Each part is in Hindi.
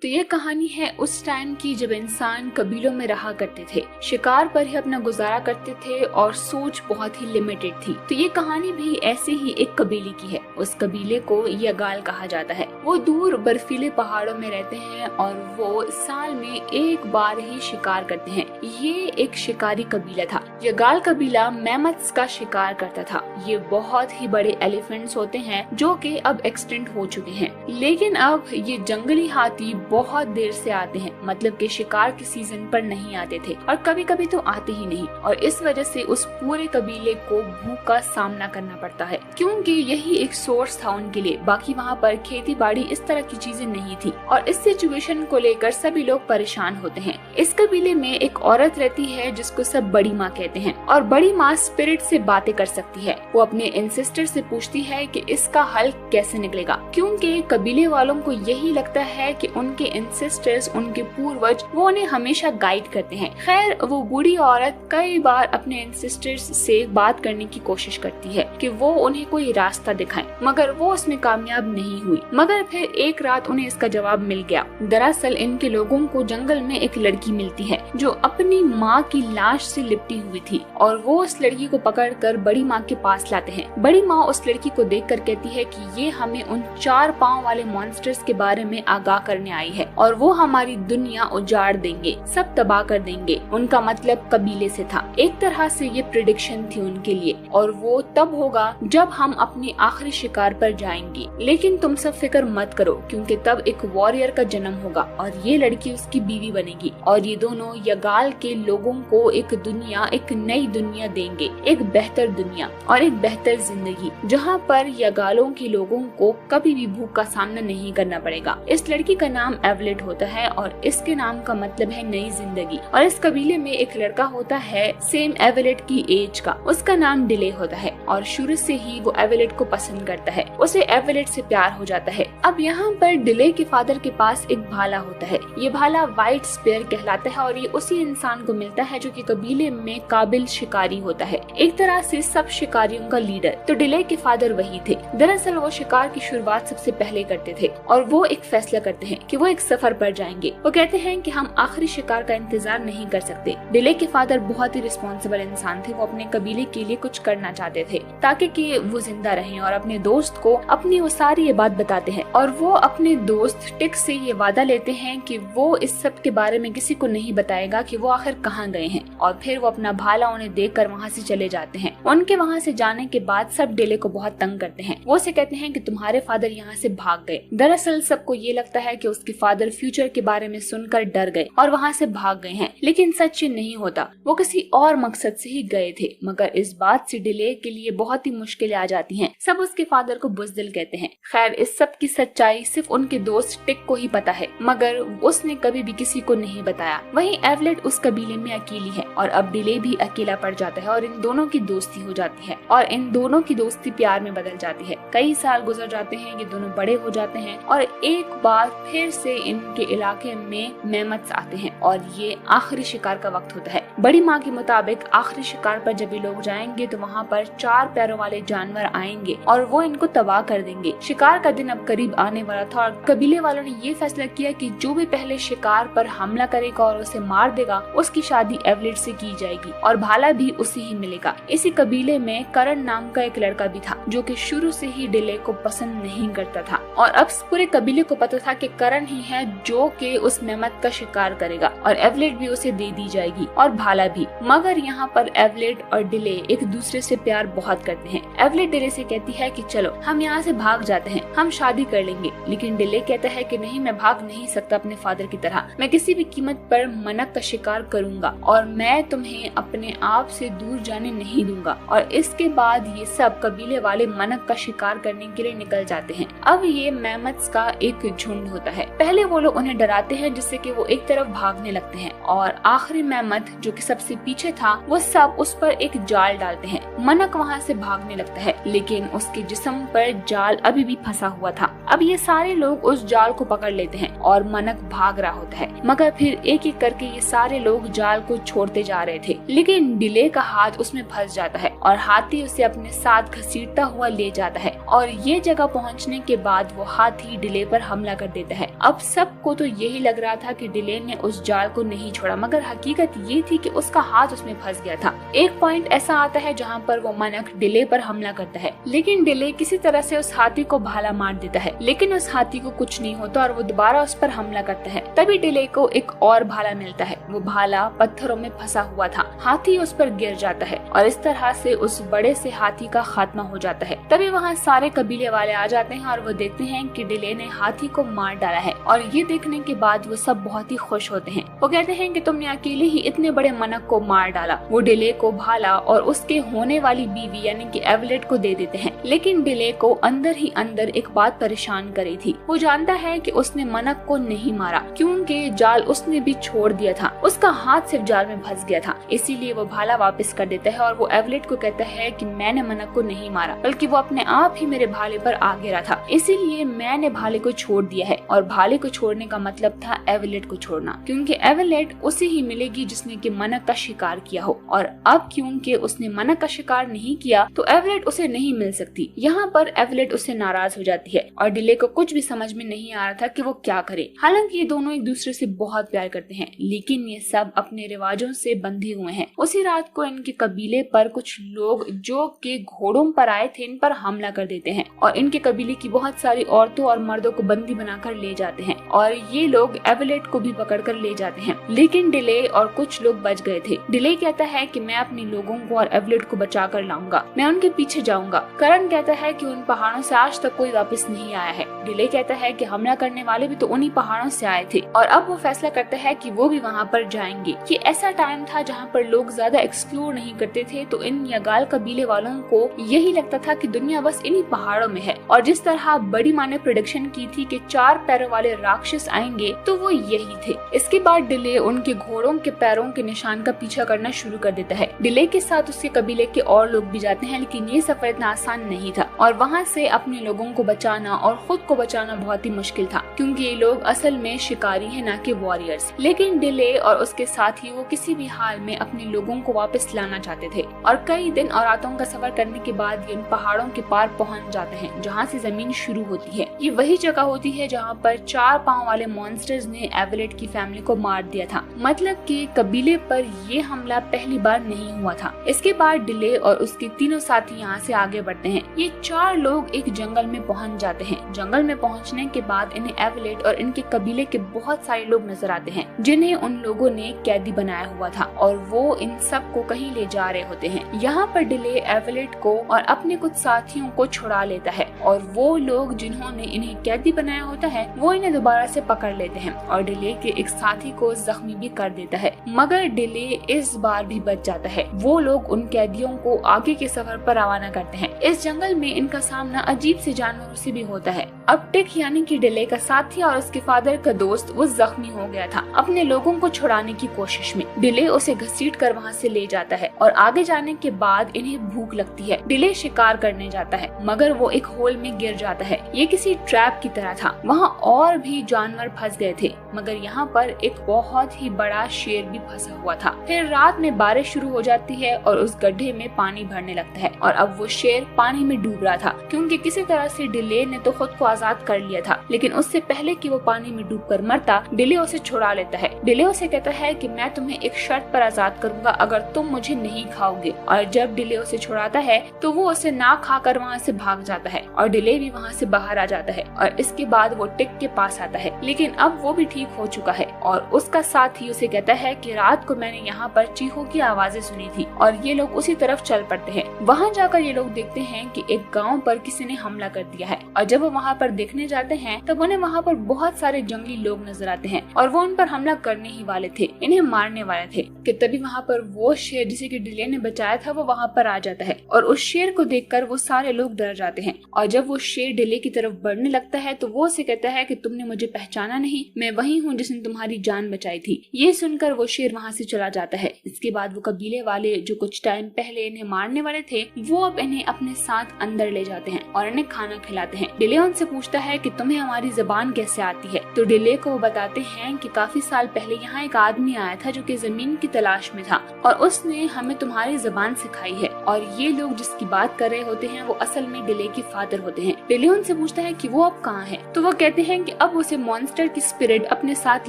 तो ये कहानी है उस टाइम की जब इंसान कबीलों में रहा करते थे, शिकार पर ही अपना गुजारा करते थे और सोच बहुत ही लिमिटेड थी। तो ये कहानी भी ऐसे ही एक कबीले की है। उस कबीले को यगाल कहा जाता है। वो दूर बर्फीले पहाड़ों में रहते हैं और वो साल में एक बार ही शिकार करते हैं। ये एक शिकारी कबीला था। यगाल कबीला मैमथ्स का शिकार करता था। ये बहुत ही बड़े एलिफेंट्स होते हैं जो कि अब एक्सटिंक्ट हो चुके हैं, लेकिन अब ये जंगली हाथी बहुत देर से आते हैं, मतलब कि शिकार के सीजन पर नहीं आते थे और कभी कभी तो आते ही नहीं। और इस वजह से उस पूरे कबीले को भूख का सामना करना पड़ता है, क्योंकि यही एक सोर्स था उनके लिए। बाकी वहाँ पर खेती बाड़ी इस तरह की चीजें नहीं थी और इस सिचुएशन को लेकर सभी लोग परेशान होते हैं। इस कबीले में एक औरत रहती है जिसको सब बड़ी माँ कहते हैं और बड़ी माँ स्पिरिट से बातें कर सकती है। वो अपने एंसेस्टर से पूछती है कि इसका हल कैसे निकलेगा, क्योंकि कबीले वालों को यही लगता है कि उनके एंसेस्टर्स, उनके पूर्वज, वो उन्हें हमेशा गाइड करते हैं। खैर, वो बूढ़ी औरत कई बार अपने एंसेस्टर्स से बात करने की कोशिश करती है कि वो उन्हें कोई रास्ता दिखाएं, मगर वो उसमें कामयाब नहीं हुई। मगर फिर एक रात उन्हें इसका जवाब मिल गया। दरअसल इनके लोगों को जंगल में एक लड़की मिलती है जो अपनी माँ की लाश से लिपटी हुई थी और वो उस लड़की को पकड़कर बड़ी माँ के पास लाते हैं। बड़ी माँ उस लड़की को देखकर कहती है कि ये हमें उन 4 पाँव वाले मॉन्स्टर्स के बारे में आगाह करने आई है और वो हमारी दुनिया उजाड़ देंगे, सब तबाह कर देंगे। उनका मतलब कबीले से था। एक तरह से ये प्रेडिक्शन थी उनके लिए, और वो तब होगा जब हम अपने आखिरी शिकार पर जाएंगे। लेकिन तुम सब फिक्र मत करो, क्योंकि तब एक वॉरियर का जन्म होगा और ये लड़की उसकी बीवी बनेगी और ये दोनों यगाल के लोगों को एक दुनिया, एक नई दुनिया देंगे, एक बेहतर दुनिया और एक बेहतर जिंदगी, जहाँ पर यगालों के लोगों को कभी भी भूख का सामना नहीं करना पड़ेगा। इस लड़की का नाम एवलेट होता है और इसके नाम का मतलब है नई जिंदगी। और इस कबीले में एक लड़का होता है सेम एवलेट की एज का, उसका नाम डिले होता है और शुरू से ही वो एवलेट को पसंद करता है। उसे एवलेट से प्यार हो जाता है। अब यहाँ पर डिले के फादर के पास एक भाला होता है। ये भाला व्हाइट स्पेयर कहलाता है और ये उसी इंसान को मिलता है जो कि कबीले में काबिल शिकारी होता है, एक तरह से सब शिकारियों का लीडर। तो डिले के फादर वही थे। दरअसल वो शिकार की शुरुआत सबसे पहले करते थे और वो एक फैसला करते हैं कि वो एक सफर पर जाएंगे। वो कहते हैं कि हम आखिरी शिकार का इंतजार नहीं कर सकते। डिले के फादर बहुत ही रिस्पॉन्सिबल इंसान थे। वो अपने कबीले के लिए कुछ करना चाहते थे ताकि कि वो जिंदा रहें, और अपने दोस्त को अपनी वो सारी ये बात बताते हैं। और वो अपने दोस्त टिक से ये वादा लेते हैं कि वो इस सब के बारे में किसी को नहीं बताएगा कि वो आखिर कहाँ गए हैं। और फिर वो अपना भाला उन्हें देकर वहाँ से चले जाते हैं। उनके वहाँ से जाने के बाद सब डिले को बहुत तंग करते हैं। वो उसे कहते हैं कि तुम्हारे फादर यहाँ से भाग गए। दरअसल सबको ये लगता है कि उसके फादर फ्यूचर के बारे में सुनकर डर गए और वहाँ से भाग गए हैं, लेकिन सच नहीं होता। वो किसी और मकसद से ही गए थे। मगर इस बात से डिले के लिए बहुत ही मुश्किलें आ जाती हैं। सब उसके फादर को बुज़दिल कहते हैं। खैर, इस सब की सच्चाई सिर्फ उनके दोस्त टिक को ही पता है, मगर उसने कभी भी किसी को नहीं बताया। वहीं एवलेट उस कबीले में अकेली है और अब डिले भी अकेला पड़ जाता है और इन दोनों की दोस्ती हो जाती है और इन दोनों की दोस्ती प्यार में बदल जाती है। कई साल गुजर जाते हैं, ये दोनों बड़े हो जाते हैं और एक बार फिर से इनके इलाके में मैमथ्स आते हैं और ये आखिरी शिकार का वक्त होता है। बड़ी माँ के मुताबिक आखिरी शिकार पर जब ये लोग जाएंगे तो वहाँ पर 4 पैरों वाले जानवर आएंगे और वो इनको तबाह कर देंगे। शिकार का दिन अब करीब आने वाला था और कबीले वालों ने ये फैसला किया कि जो भी पहले शिकार पर हमला करेगा और उसे मार देगा, उसकी शादी एवलेट से की जाएगी और भाला भी उसे ही मिलेगा। इसी कबीले में करण नाम का एक लड़का भी था जो कि शुरू से ही डिले को पसंद नहीं करता था और अब पूरे कबीले को पता था कि करण ही है जो कि उस मैमथ का शिकार करेगा और एवलेट भी उसे दे दी जाएगी और भाला भी। मगर यहाँ पर एवलेट और डिले एक दूसरे से प्यार बहुत करते हैं। एवलेट डिले से कहती है कि चलो हम यहाँ से भाग जाते हैं, हम शादी कर लेंगे। लेकिन डिले कहता है कि नहीं, मैं भाग नहीं सकता अपने फादर की तरह। मैं किसी भी कीमत पर मनक का शिकार करूंगा और मैं तुम्हें अपने आप से दूर जाने नहीं दूंगा। और इसके बाद ये सब कबीले वाले मनक का शिकार करने के लिए निकल जाते हैं। अब ये मैमथ्स का एक झुंड होता है। पहले वो लोग उन्हें डराते हैं जिससे कि वो एक तरफ भागने लगते हैं और आखिरी मैमथ जो कि सबसे पीछे था, वो सब उस पर एक जाल डालते हैं। मनक वहाँ से भागने लगता है, लेकिन उसके जिस्म पर जाल अभी भी फंसा हुआ था। अब ये सारे लोग उस जाल को पकड़ लेते हैं और मनक भाग रहा होता है। मगर फिर एक एक करके ये सारे लोग जाल को छोड़ छोड़ते जा रहे थे, लेकिन डिले का हाथ उसमें फंस जाता है और हाथी उसे अपने साथ घसीटता हुआ ले जाता है और ये जगह पहुंचने के बाद वो हाथी डिले पर हमला कर देता है। अब सबको तो यही लग रहा था कि डिले ने उस जाल को नहीं छोड़ा, मगर हकीकत ये थी कि उसका हाथ उसमें फंस गया था। एक पॉइंट ऐसा आता है जहाँ पर वो मनक डिले पर हमला करता है, लेकिन डिले किसी तरह से उस हाथी को भाला मार देता है, लेकिन उस हाथी को कुछ नहीं होता और वो दोबारा उस पर हमला करता है। तभी डिले को एक और भाला मिलता है। वो भाला पत्थरों में फंसा हुआ था। हाथी उस पर गिर जाता है और इस तरह से उस बड़े से हाथी का खात्मा हो जाता है। तभी वहाँ सारे कबीले वाले आ जाते हैं और वो देखते हैं कि डिले ने हाथी को मार डाला है और ये देखने के बाद वो सब बहुत ही खुश होते हैं। वो कहते हैं कि तुमने अकेले ही इतने बड़े मनक को मार डाला। वो डिले को भाला और उसके होने वाली बीवी यानी कि एवलेट को दे देते हैं, लेकिन डिले को अंदर ही अंदर एक बात परेशान करी थी। वो जानता है कि उसने मनक को नहीं मारा क्योंकि जाल उसने भी छोड़ दिया था, उसका हाथ सिर्फ जाल में फंस गया था, इसीलिए वो भाला वापस कर देता है और वो एवलेट को कहता है कि मैंने मनक को नहीं मारा, बल्कि वो अपने आप ही मेरे भाले पर आ गिरा था, इसीलिए मैंने भाले को छोड़ दिया है। और भाले को छोड़ने का मतलब था एवलेट को छोड़ना, क्योंकि एवलेट उसे ही मिलेगी जिसने कि मनक का शिकार किया हो, और अब क्योंकि उसने मनक का शिकार नहीं किया तो एवलेट उसे नहीं मिल सकती। यहाँ पर एवलेट उससे नाराज हो जाती है और डिले को कुछ भी समझ में नहीं आ रहा था कि वो क्या करे। हालांकि ये दोनों एक दूसरे से बहुत प्यार करते हैं, लेकिन ये सब अपने रिवाजों से बंधे हुए हैं। उसी रात को इनके कबीले पर कुछ लोग जो के घोड़ों पर आए थे इन पर हमला कर देते हैं और इनके कबीले की बहुत सारी औरतों और मर्दों को बंदी बनाकर ले जाते हैं और ये लोग एवलेट को भी पकड़कर ले जाते हैं, लेकिन डिले और कुछ लोग बच गए थे। डिले कहता है कि मैं अपने लोगों को और एवलेट को बचा कर लाऊंगा, मैं उनके पीछे जाऊंगा। करण कहता है कि उन पहाड़ों से आज तक कोई वापस नहीं आया है। डिले कहता है कि हमला करने वाले भी तो उन्हीं पहाड़ों से आए थे और अब वो फैसला करता है कि वो भी वहाँ पर जाएंगे। ये ऐसा टाइम था जहाँ पर लोग ज्यादा एक्सप्लोर नहीं करते थे, तो इन यगाल कबीले वालों को यही लगता था कि दुनिया बस इन्हीं पहाड़ों में है। और जिस तरह बड़ी माँ ने प्रेडिक्शन की थी कि 4 पैरों वाले राक्षस आएंगे, तो वो यही थे। इसके बाद डिले उनके घोड़ों के पैरों के निशान का पीछा करना शुरू कर देता है। डिले के साथ उसके कबीले के और लोग भी जाते हैं, लेकिन ये सफर इतना आसान नहीं था और वहाँ से अपने लोगों को बचाना और खुद को बचाना बहुत ही मुश्किल था, क्योंकि ये लोग असल में शिकारी हैं ना कि वॉरियर्स। लेकिन डिले और उसके साथी वो किसी भी हाल में अपने लोगों को वापस लाना चाहते थे और कई दिन और रातों का सफर करने के बाद ये इन पहाड़ों के पार पहुंच जाते हैं जहाँ से जमीन शुरू होती है। ये वही जगह होती है जहाँ पर 4 पांव वाले मॉन्स्टर्स ने एवलेट की फैमिली को मार दिया था, मतलब कि कबीले पर ये हमला पहली बार नहीं हुआ था। इसके बाद डिले और उसके तीनों साथी यहाँ से आगे बढ़ते हैं। ये 4 लोग एक जंगल में पहुंच जाते हैं। जंगल में पहुंचने के बाद इन्हें एवलेट और इनके कबीले के बहुत सारे लोग नजर आते हैं जिन्हें उन लोगों ने कैदी बनाया हुआ था और वो इन सब को कहीं ले जा रहे होते हैं। यहाँ पर डिले एवलेट को और अपने कुछ साथियों को छुड़ा लेता है और वो लोग जिन्होंने इन्हें कैदी बनाया होता है वो इन्हें दोबारा से पकड़ लेते हैं और डिले के एक साथी को जख्मी भी कर देता है, मगर डिले इस बार भी बच जाता है। वो लोग उन कैदियों को आगे के सफर पर रवाना करते हैं। इस जंगल में इनका सामना अजीब से जानवरों से भी होता है। अब टिक यानी कि डिले का साथी और उसके फादर का दोस्त वो जख्मी हो गया था अपने लोगों को छुड़ाने की कोशिश में। डिले उसे घसीट कर वहाँ से ले जाता है और आगे जाने के बाद इन्हें भूख लगती है। डिले शिकार करने जाता है, मगर वो एक होल में गिर जाता है। ये किसी ट्रैप की तरह था। वहाँ और भी जानवर फंस गए थे, मगर यहाँ पर एक बहुत ही बड़ा शेर भी फंसा हुआ था। फिर रात में बारिश शुरू हो जाती है और उस गड्ढे में पानी भरने लगता है और अब वो शेर पानी में डूब रहा था, क्योंकि किसी तरह से डिले ने तो खुद को आजाद कर लिया था। लेकिन उससे पहले कि वो पानी में डूबकर मरता, डिले उसे छुड़ा लेता है। डिले उसे कहता है कि मैं तुम्हें एक शर्त पर आजाद करूंगा अगर तुम मुझे नहीं खाओगे। और जब डिले उसे छुड़ाता है तो वो उसे ना खाकर वहाँ से भाग जाता है और डिले भी वहाँ से बाहर आ जाता है और इसके बाद वो टिक के पास आता है, लेकिन अब वो भी ठीक हो चुका है और उसका साथी उसे कहता है कि रात को मैंने यहाँ पर चीखों की आवाजें सुनी थी और ये लोग उसी तरफ चल पड़ते हैं। वहाँ जाकर ये लोग देखते हैं कि एक गांव पर किसी ने हमला कर दिया है और जब वो वहाँ पर देखने जाते हैं तब उन्हें वहाँ पर बहुत सारे जंगली लोग नजर आते हैं और वो उन पर हमला करने ही वाले थे, इन्हें मारने वाले थे कि तभी वहाँ पर वो शेर जिसे कि डिले ने बचाया था वो वहाँ पर आ जाता है और उस शेर को देखकर वो सारे लोग डर जाते हैं। और जब वो शेर डिले की तरफ बढ़ने लगता है तो वो उसे कहता है कि तुमने मुझे पहचाना नहीं, मैं वही हूँ जिसने तुम्हारी जान बचाई थी। ये सुनकर वो शेर वहाँ से चला जाता है। इसके बाद वो कबीले वाले जो कुछ टाइम पहले इन्हें मारने वाले थे वो अब इन्हें अपने साथ अंदर ले जाते हैं और इन्हें खाना खिलाते हैं। डिले उनसे पूछता है कि तुम्हें हमारी जबान कैसे आती है, तो डिले को वो बताते हैं कि काफी साल पहले यहाँ एक आदमी आया था जो कि जमीन जमीन की तलाश में था और उसने हमें तुम्हारी जबान सिखाई है। और ये लोग जिसकी बात कर रहे होते हैं वो असल में डिले के फादर होते हैं। डिले उनसे पूछता है कि वो अब कहाँ है, तो वो कहते हैं कि अब उसे मॉन्स्टर की स्पिरिट अपने साथ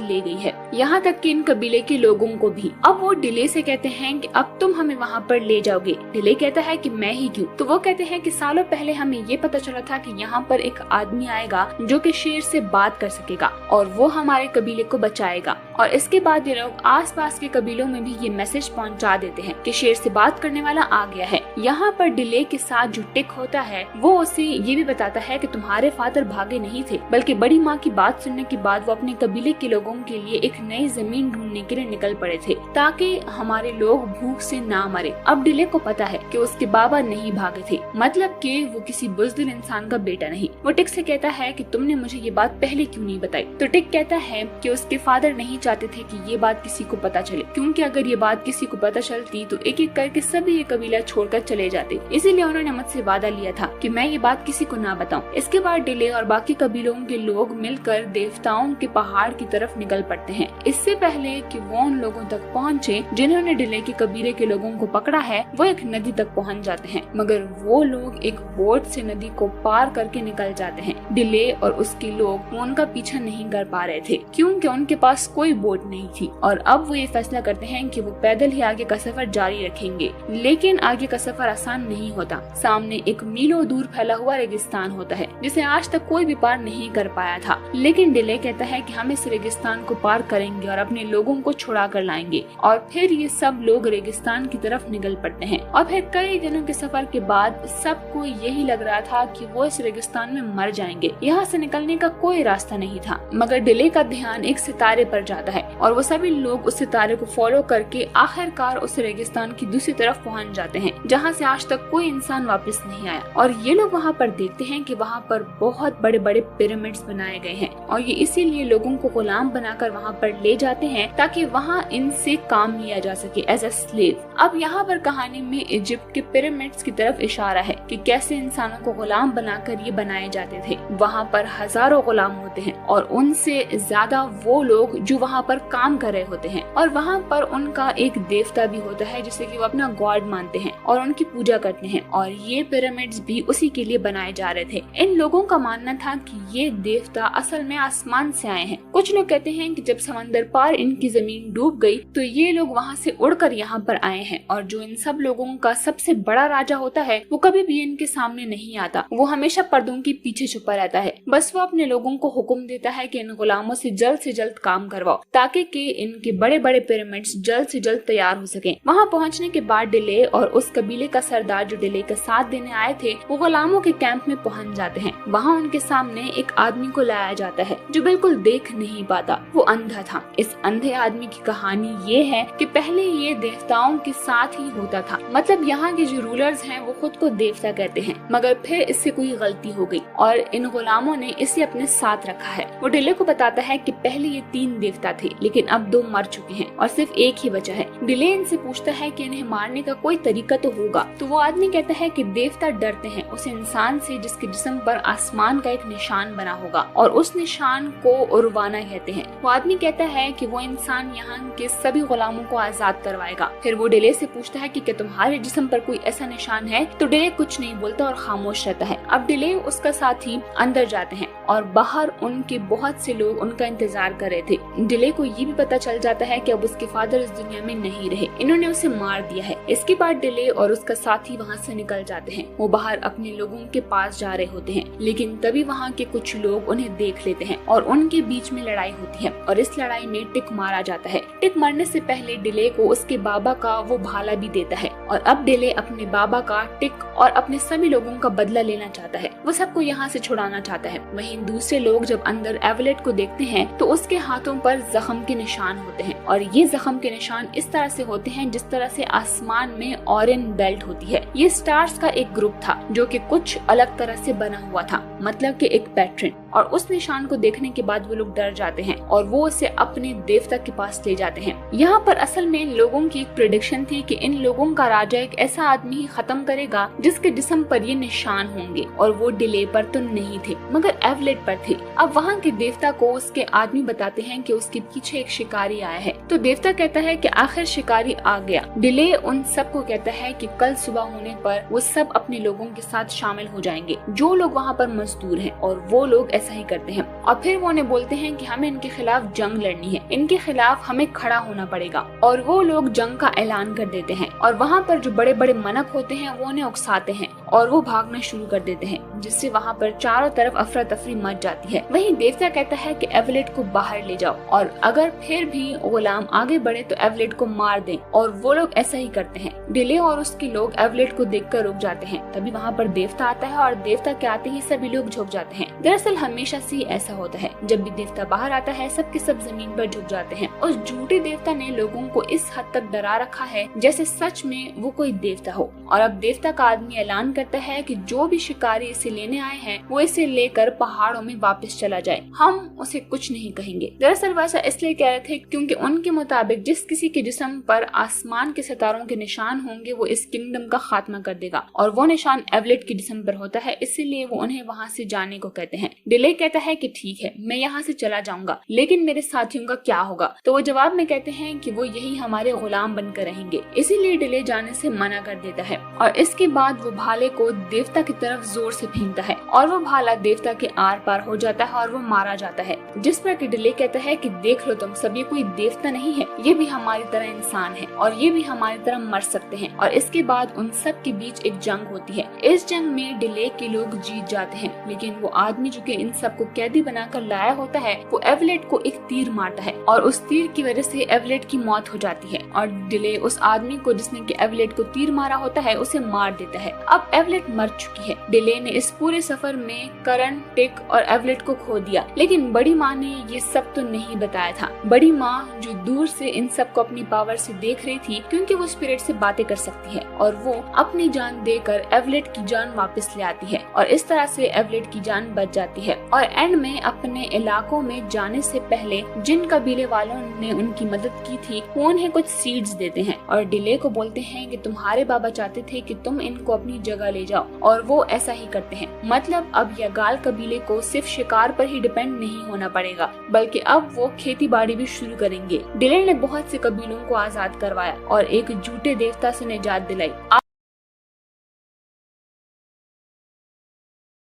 ले गई है, यहाँ तक कि इन कबीले के लोगों को भी। अब वो डिले से कहते हैं कि अब तुम हमें वहाँ पर ले जाओगे। डिले कहता है कि मैं ही क्यों? तो वो कहते हैं कि सालों पहले हमें ये पता चला था कि यहाँ पर एक आदमी आएगा जो कि शेर से बात कर सकेगा और वो हमारे कबीले को बचाएगा। और इसके बाद ये लोग आसपास के कबीलों में भी ये मैसेज पहुंचा देते हैं कि शेर से बात करने वाला आ गया है। यहाँ पर डिले के साथ जो टिक होता है वो उसे ये भी बताता है कि तुम्हारे फादर भागे नहीं थे, बल्कि बड़ी माँ की बात सुनने के बाद वो अपने कबीले के लोगों के लिए एक नई जमीन ढूंढने के लिए निकल पड़े थे ताकि हमारे लोग भूख से ना मरे। अब डिले को पता है कि उसके बाबा नहीं भागे थे, मतलब कि वो किसी बुज़दिल इंसान का बेटा नहीं। वो टिक से कहता है कि तुमने मुझे ये बात पहले क्यों नहीं बताई? तो टिक कहता है कि उसके फादर नहीं चाहते थे कि ये बात किसी को पता चले, क्योंकि अगर ये बात किसी को पता चलती तो एक एक करके सभी ये कबीला छोड़कर चले जाते। इसीलिए उन्होंने मुझसे वादा लिया था कि मैं ये बात किसी को ना बताऊं। इसके बाद डिले और बाकी कबीलों के लोग मिलकर देवताओं के पहाड़ की तरफ निकल पड़ते हैं। इससे पहले कि वो उन लोगों तक पहुँचे जिन्होंने डिले के कबीले के लोगों को पकड़ा है, वो एक नदी तक पहुँच जाते हैं, मगर वो लोग एक बोट से नदी को पार करके निकल जाते हैं। डिले और उसके लोग उनका पीछा नहीं कर पा रहे थे क्योंकि उनके पास कोई बोट नहीं थी और अब वो ये फैसला करते हैं कि वो पैदल ही आगे का सफर जारी रखेंगे। लेकिन आगे का सफर आसान नहीं होता। सामने एक मीलों दूर फैला हुआ रेगिस्तान होता है जिसे आज तक कोई भी पार नहीं कर पाया था। लेकिन डिले कहता है कि हम इस रेगिस्तान को पार करेंगे और अपने लोगों को छुड़ा कर लाएंगे। और फिर ये सब लोग रेगिस्तान की तरफ निकल पड़ते हैं। और फिर कई दिनों के सफर के बाद सबको यही लग रहा था कि वो इस रेगिस्तान में मर जाएंगे, यहाँ से निकलने का कोई रास्ता नहीं था। मगर डिले का ध्यान एक सितारे पर जाता है और वो सभी लोग उस सितारे को फॉलो करके आखिरकार उस रेगिस्तान की दूसरी तरफ पहुंच जाते हैं जहां से आज तक कोई इंसान वापस नहीं आया। और ये लोग वहां पर देखते हैं कि वहां पर बहुत बड़े बड़े पिरामिड्स बनाए गए हैं और ये इसीलिए लोगों को गुलाम बनाकर वहां पर ले जाते हैं ताकि वहां इनसे काम लिया जा सके एज अ स्लेव। अब यहाँ पर कहानी में इजिप्ट के पिरामिड्स की तरफ इशारा है कि कैसे इंसानों को गुलाम बनाकर ये बनाए जाते थे। वहाँ पर हजारों गुलाम होते हैं और उनसे ज्यादा वो लोग जो वहाँ पर काम कर रहे होते हैं। और वहाँ पर उनका एक देवता भी होता है जिसे कि वो अपना गॉड मानते हैं और उनकी पूजा करते हैं। और ये पिरामिड्स भी उसी के लिए बनाए जा रहे थे। इन लोगों का मानना था कि ये देवता असल में आसमान से आए हैं। कुछ लोग कहते हैं कि जब समंदर पार इनकी जमीन डूब गई तो ये लोग वहाँ से उड़कर यहाँ पर आए हैं। और जो इन सब लोगों का सबसे बड़ा राजा होता है वो कभी भी इनके सामने नहीं आता, वो हमेशा पर्दों के पीछे छुपा रहता है। बस वो अपने लोगों को हुक्म देता है कि इन गुलामों से जल्द काम करवाओ ताकि कि इनके बड़े बड़े पिरामिड्स जल्द से जल्द तैयार हो सकें। वहाँ पहुँचने के बाद डिले और उस कबीले का सरदार जो डिले का साथ देने आए थे वो गुलामों के कैंप में पहुँच जाते हैं। वहाँ उनके सामने एक आदमी को लाया जाता है जो बिल्कुल देख नहीं पाता, वो अंधा था। इस अंधे आदमी की कहानी ये है कि पहले ये देवताओं के साथ ही होता था, मतलब यहाँ के जो रूलर्स हैं वो खुद को देवता कहते हैं, मगर फिर इससे कोई गलती हो गई और इन गुलामों ने इसे अपने साथ रखा है। वो डिले को बताता है कि पहले ये 3 देवता थे लेकिन अब 2 मर चुके हैं और सिर्फ एक ही बचा है। डिले इनसे पूछता है कि इन्हें मारने का कोई तरीका तो होगा। तो वो आदमी कहता है कि देवता डरते हैं उस इंसान से जिसके जिस्म पर आसमान का एक निशान बना होगा और उस निशान को उर्वाना कहते हैं। वो आदमी कहता है कि वो इंसान यहाँ के सभी गुलामों को आजाद करवाएगा। फिर वो डिले से पूछता है कि क्या तुम्हारे जिस्म पर कोई ऐसा निशान है? तो डिले कुछ नहीं बोलता और खामोश रहता है। अब डिले उसका साथी अंदर जाते हैं और बाहर उनके बहुत से लोग उनका इंतजार कर रहे थे। डिले को ये भी पता चल जाता है कि अब उसके फादर इस दुनिया में नहीं रहे, इन्होंने उसे मार दिया है। इसके बाद डिले और उसका साथी वहाँ से निकल जाते हैं। वो बाहर अपने लोगों के पास जा रहे होते हैं लेकिन तभी वहाँ के कुछ लोग उन्हें देख लेते हैं और उनके बीच में लड़ाई होती है और इस लड़ाई में टिक मारा जाता है। टिक मरने से पहले डिले को उसके बाबा का वो भाला भी देता है और अब डिले अपने बाबा का, टिक और अपने सभी लोगों का बदला लेना चाहता है। वो सबको यहाँ से छुड़ाना चाहता है। वहीं दूसरे लोग जब अंदर एवलेट को देखते हैं तो उसके हाथों पर जख्म के निशान होते हैं और ये जख्म के निशान इस तरह से होते हैं जिस तरह से आसमान में ऑरेंज बेल्ट होती है। ये स्टार्स का एक ग्रुप था जो कि कुछ अलग तरह से बना हुआ था, मतलब कि एक पैटर्न। और उस निशान को देखने के बाद वो लोग डर जाते हैं और वो उसे अपने देवता के पास ले जाते हैं। यहाँ पर असल में इन लोगों की एक प्रेडिक्शन थी कि इन लोगों का राजा एक ऐसा आदमी ही खत्म करेगा जिसके जिस्म पर ये निशान होंगे, और वो डिले पर तो नहीं थे मगर एवलेट पर थे। अब वहाँ के देवता को उसके आदमी बताते हैं कि उसके पीछे एक शिकारी आया है। तो देवता कहता है कि आखिर शिकारी आ गया। डिले उन सबको कहता है कि कल सुबह होने पर वो सब अपने लोगों के साथ शामिल हो जाएंगे जो लोग वहाँ पर मजदूर हैं, और वो लोग ऐसा ही करते हैं। और फिर वो उन्हें बोलते हैं कि हमें इनके खिलाफ जंग लड़नी है, इनके खिलाफ हमें खड़ा होना पड़ेगा। और वो लोग जंग का ऐलान कर देते हैं और वहाँ पर जो बड़े बड़े मनक होते हैं वो उन्हें उकसाते हैं और वो भागना शुरू कर देते हैं, जिससे वहाँ पर चारों तरफ अफरा तफरी मच जाती है। वहीं देवता कहता है कि एवलेट को बाहर ले जाओ, और अगर फिर भी गुलाम आगे बढ़े तो एवलेट को मार दें, और वो लोग ऐसा ही करते हैं। डिले और उसके लोग एवलेट को देखकर रुक जाते हैं। तभी वहाँ पर देवता आता है और देवता के आते ही सभी लोग झुक जाते हैं। दरअसल हमेशा से ऐसा होता है, जब भी देवता बाहर आता है सबके सब जमीन पर झुक जाते हैं। उस झूठे देवता ने लोगों को इस हद तक डरा रखा है जैसे सच में वो कोई देवता हो। और अब देवता का आदमी ऐलान करता है कि जो भी शिकारी इसे लेने आए हैं वो इसे लेकर पहाड़ों में वापस चला जाए, हम उसे कुछ नहीं कहेंगे। दरअसल वैसा इसलिए कह रहे थे क्योंकि उनके मुताबिक जिस किसी के जिस्म पर आसमान के सितारों के निशान होंगे वो इस किंगडम का खात्मा कर देगा, और वो निशान एवलेट के जिस्म पर होता है, इसीलिए वो उन्हें वहाँ से जाने को कहते हैं। डिले कहता है कि ठीक है मैं यहाँ से चला जाऊंगा, लेकिन मेरे साथियों का क्या होगा? तो वो जवाब में कहते हैं कि वो यही हमारे गुलाम बनकर रहेंगे। इसीलिए डिले जाने से मना कर देता है, और इसके बाद वो भाले को देवता की तरफ जोर से फेंकता है और वो भाला देवता के आर पार हो जाता है और वो मारा जाता है। जिस पर कि डिले कहता है कि देख लो तुम सब, ये कोई देवता नहीं है, ये भी हमारी तरह इंसान है और ये भी हमारी तरह मर सकते हैं। और इसके बाद उन सब के बीच एक जंग होती है। इस जंग में डिले के लोग जीत जाते हैं, लेकिन वो आदमी जो कि इन सबको कैदी बनाकर लाया होता है वो एवलेट को एक तीर मारता है, और उस तीर की वजह से एवलेट की मौत हो जाती है। और डिले उस आदमी को जिसने कि एवलेट को तीर मारा होता है उसे मार देता है। अब एवलेट मर चुकी है। डिले ने इस पूरे सफर में करण, टिक और एवलेट को खो दिया, लेकिन बड़ी माँ ने ये सब तो नहीं बताया था। बड़ी माँ जो दूर से इन सबको अपनी पावर से देख रही थी, क्योंकि वो स्पिरिट से बातें कर सकती है, और वो अपनी जान देकर एवलेट की जान वापस ले आती है, और इस तरह से एवलेट की जान बच जाती है। और एंड में अपने इलाकों में जाने से पहले जिन कबीले वालों ने उनकी मदद की थी वो उन्हें कुछ सीड्स देते हैं और डिले को बोलते हैं कि तुम्हारे बाबा चाहते थे कि तुम इनको अपनी जगह ले जाओ, और वो ऐसा ही करते हैं। मतलब अब यगाल कबीले को सिर्फ शिकार पर ही डिपेंड नहीं होना पड़ेगा, बल्कि अब वो खेती बाड़ी भी शुरू करेंगे। डिले ने बहुत से कबीलों को आजाद करवाया और एक झूठे देवता से निजात दिलाई।